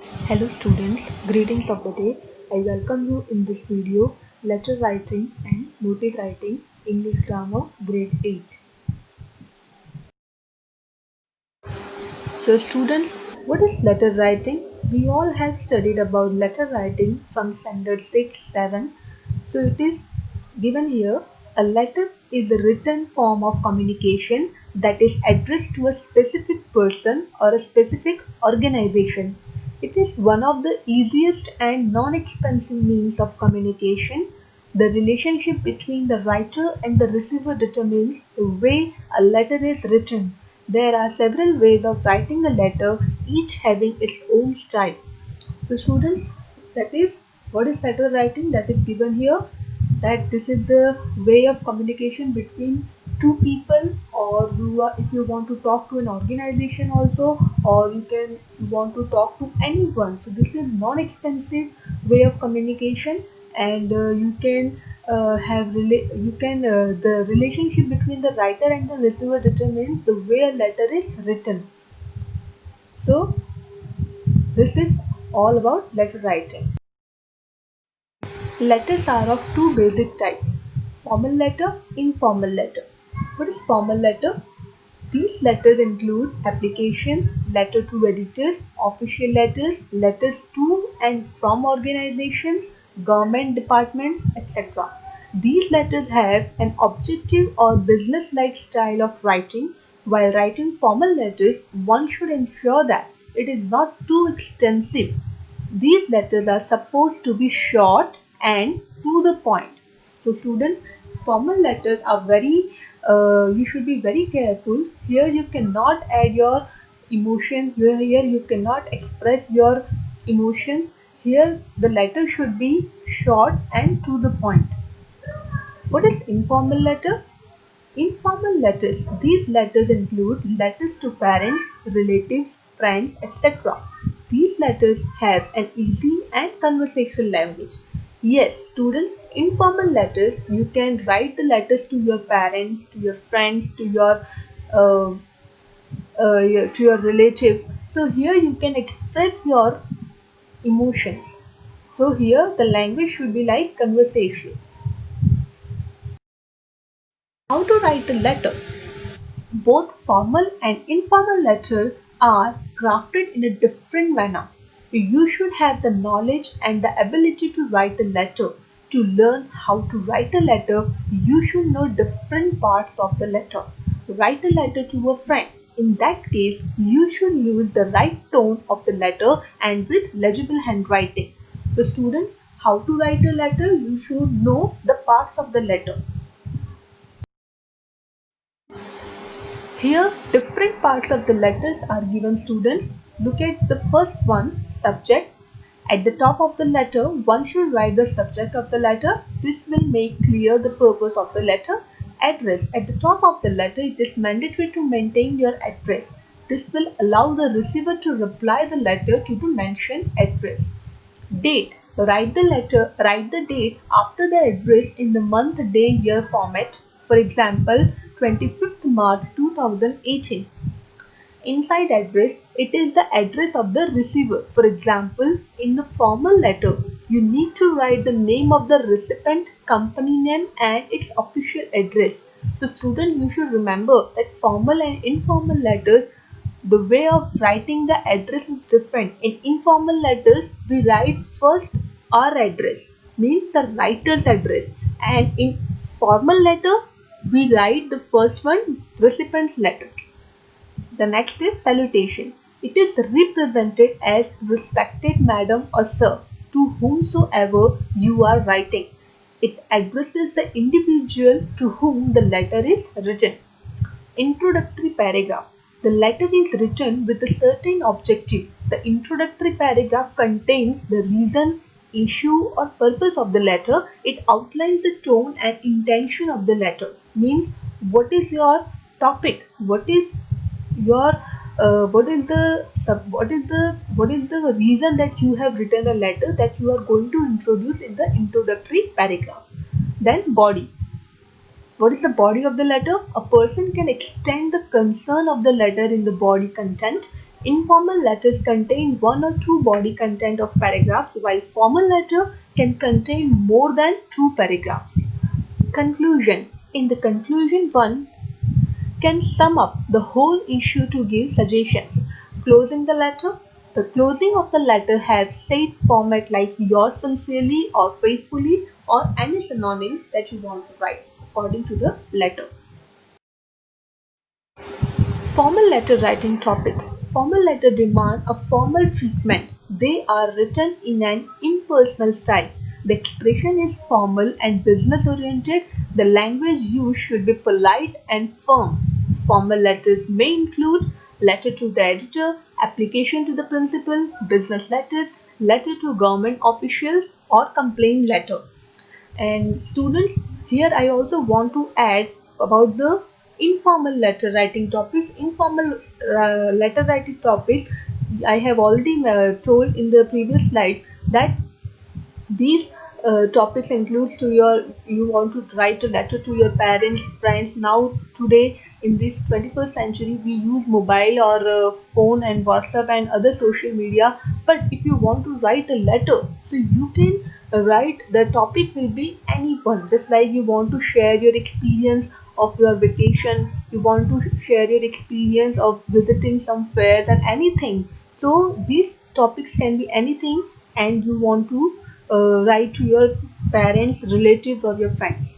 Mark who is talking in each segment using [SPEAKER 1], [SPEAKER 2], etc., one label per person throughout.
[SPEAKER 1] Hello students, greetings of the day. I welcome you in this video, Letter Writing and Notice Writing, English Grammar, Grade 8. So students, what is letter writing? We all have studied about letter writing from standard 6, 7. So it is given here, a letter is a written form of communication that is addressed to a specific person or a specific organization. It is one of the easiest and non-expensive means of communication. The relationship between the writer and the receiver determines the way a letter is written. There are several ways of writing a letter, each having its own style. So students, that is what is letter writing, that is given here, that this is the way of communication between two people, or if you want to talk to an organization also, or you want to talk to anyone. So this is non-expensive way of communication, and you can the relationship between the writer and the receiver determines the way a letter is written. So this is all about letter writing. Letters are of two basic types: formal letter, informal letter. What is formal letter? These letters include applications, letter to editors, official letters, letters to and from organizations, government departments, etc. These letters have an objective or business-like style of writing. While writing formal letters, one should ensure that it is not too extensive. These letters are supposed to be short and to the point. So students, formal letters are you should be very careful. Here you cannot add your emotions. Here you cannot express your emotions. Here the letter should be short and to the point. What is informal letter? Informal letters. These letters include letters to parents, relatives, friends, etc. These letters have an easy and conversational language. Yes, students, informal letters, you can write the letters to your parents, to your friends, uh, to your relatives. So here you can express your emotions. So here the language should be like conversation. How to write a letter? Both formal and informal letters are crafted in a different manner. You should have the knowledge and the ability to write a letter. To learn how to write a letter, you should know different parts of the letter. Write a letter to a friend. In that case, you should use the right tone of the letter and with legible handwriting. So students, how to write a letter? You should know the parts of the letter. Here, different parts of the letters are given, students. Look at the first one, subject. At the top of the letter, one should write the subject of the letter. This will make clear the purpose of the letter. Address. At the top of the letter, it is mandatory to maintain your address. This will allow the receiver to reply the letter to the mentioned address. Date. Write the date after the address in the month, day, year format. For example, 25th March 2018. Inside address, it is the address of the receiver. For example, in the formal letter, you need to write the name of the recipient, company name and its official address. So student, you should remember that formal and informal letters, the way of writing the address is different. In informal letters, we write first our address, means the writer's address, and in formal letter, we write the first one, recipient's letters. The next is salutation. It is represented as respected madam or sir to whomsoever you are writing. It addresses the individual to whom the letter is written. Introductory paragraph. The letter is written with a certain objective. The introductory paragraph contains the reason, issue or purpose of the letter. It outlines the tone and intention of the letter. Means what is your topic? Your what is the reason that you have written a letter that you are going to introduce in the introductory paragraph. Then body. What is the body of the letter? A person can extend the concern of the letter in the body content. Informal letters contain one or two body content of paragraphs, while formal letter can contain more than two paragraphs. Conclusion. In the conclusion, one can sum up the whole issue to give suggestions. Closing the letter. The closing of the letter has said format like yours sincerely or faithfully or any synonym that you want to write according to the letter. Formal letter writing topics. Formal letter demand a formal treatment. They are written in an impersonal style. The expression is formal and business oriented. The language used should be polite and firm. Formal letters may include letter to the editor, application to the principal, business letters, letter to government officials, or complaint letter. And students, here I also want to add about the informal letter writing topics. Informal letter writing topics, I have already told in the previous slides that these topics include to your, you want to write a letter to your parents, friends. Now today in this 21st century we use mobile or phone and WhatsApp and other social media. But if you want to write a letter, so you can write, the topic will be anyone. Just like you want to share your experience of your vacation, you want to share your experience of visiting some fairs and anything. So these topics can be anything, and you want to write to your parents, relatives, or your friends.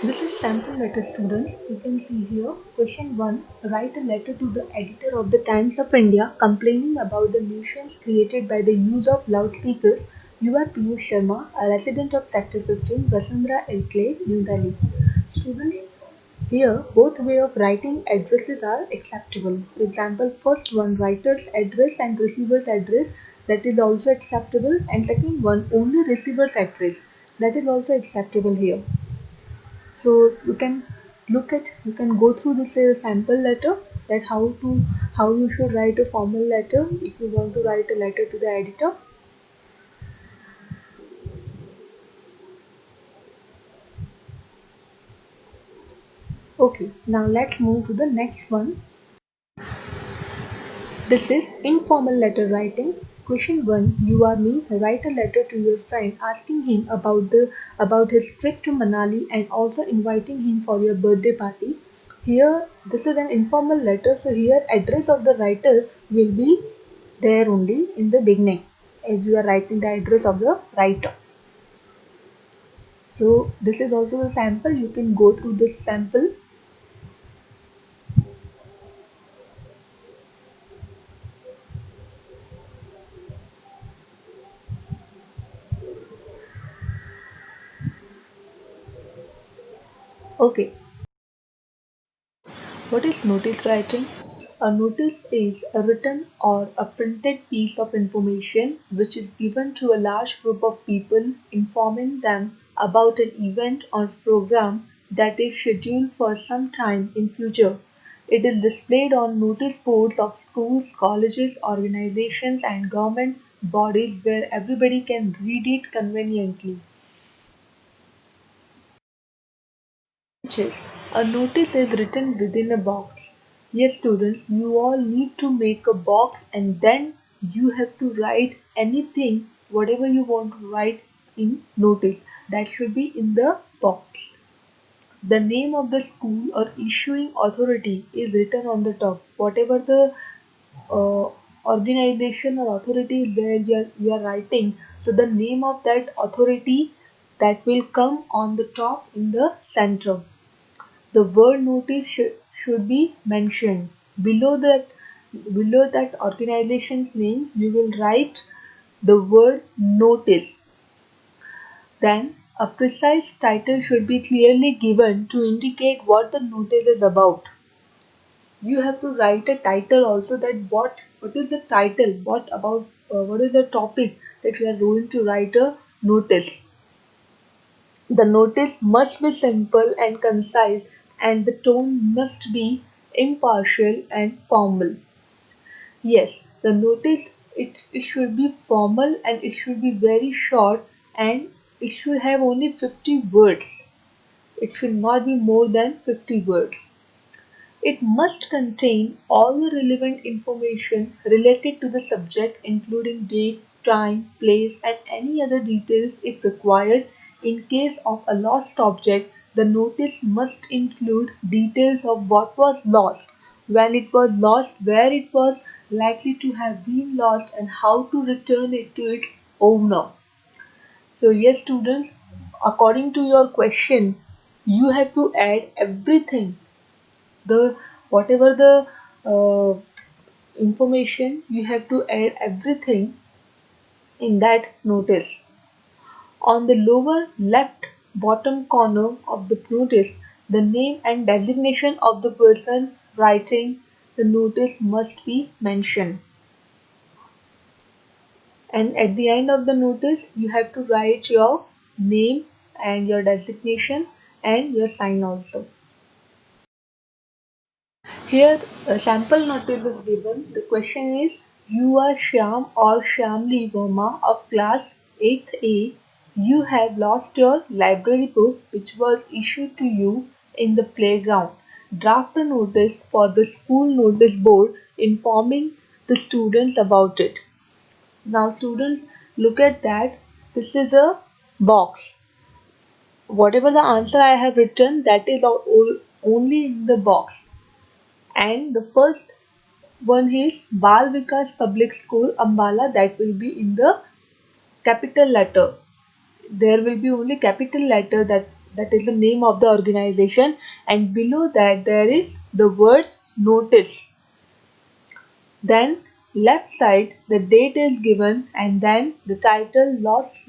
[SPEAKER 1] This is sample letter, students. You can see here. Question 1. Write a letter to the editor of the Times of India complaining about the nuisance created by the use of loudspeakers. You are Piyush Sharma, a resident of Sector 15, Vasundhara Enclave, New Delhi. Students, here both way of writing addresses are acceptable. For example, first one, writer's address and receiver's address, that is also acceptable, and second one, only receiver's address, that is also acceptable here. So you can look at, you can go through this sample letter, that how you should write a formal letter if you want to write a letter to the editor. Okay, now let's move to the next one. This is informal letter writing. Question 1. You or me write a letter to your friend asking him about his trip to Manali and also inviting him for your birthday party. Here this is an informal letter, so here address of the writer will be there only in the beginning as you are writing the address of the writer. So this is also a sample. You can go through this sample. Okay. What is notice writing? A notice is a written or a printed piece of information which is given to a large group of people, informing them about an event or program that is scheduled for some time in future. It is displayed on notice boards of schools, colleges, organizations and government bodies where everybody can read it conveniently. Yes, a notice is written within a box. Yes, students, you all need to make a box and then you have to write anything, whatever you want to write in notice. That should be in the box. The name of the school or issuing authority is written on the top. Whatever the uh, organization or authority is there you are writing, so the name of that authority, that will come on the top in the center. The word notice should be mentioned. Below that, below that organization's name, you will write the word notice. Then a precise title should be clearly given to indicate what the notice is about. You have to write a title also, that what is the title, what is the topic that you are going to write a notice. The notice must be simple and concise, and the tone must be impartial and formal. Yes, the notice, it should be formal and it should be very short, and it should have only 50 words. It should not be more than 50 words. It must contain all the relevant information related to the subject, including date, time, place, and any other details if required. In case of a lost object, the notice must include details of what was lost, when it was lost, where it was likely to have been lost, and how to return it to its owner. So, yes, students, according to your question, you have to add everything, the whatever the information, you have to add everything in that notice. On the lower left bottom corner of the notice, the name and designation of the person writing the notice must be mentioned. And at the end of the notice, you have to write your name and your designation and your sign also. Here a sample notice is given. The question is, you are Shyam or Shyamli Verma of class 8th A. You have lost your library book which was issued to you in the playground. Draft a notice for the school notice board informing the students about it. Now students, look at that. This is a box. Whatever the answer I have written, that is only in the box. And the first one is Bal Vikas Public School Ambala, that will be in the capital letter. There will be only capital letter, that is the name of the organization, and below that there is the word notice. Then left side the date is given, and then the title lost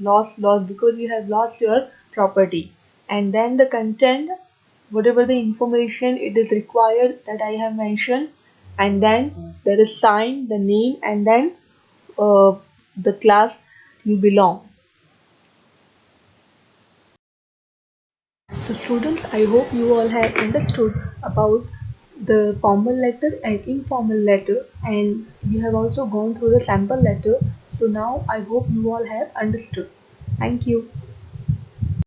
[SPEAKER 1] because you have lost your property, and then the content, whatever the information it is required that I have mentioned, and then there is sign, the name, and then the class you belong. So students, I hope you all have understood about the formal letter and informal letter, and you have also gone through the sample letter. So now I hope you all have understood. Thank you.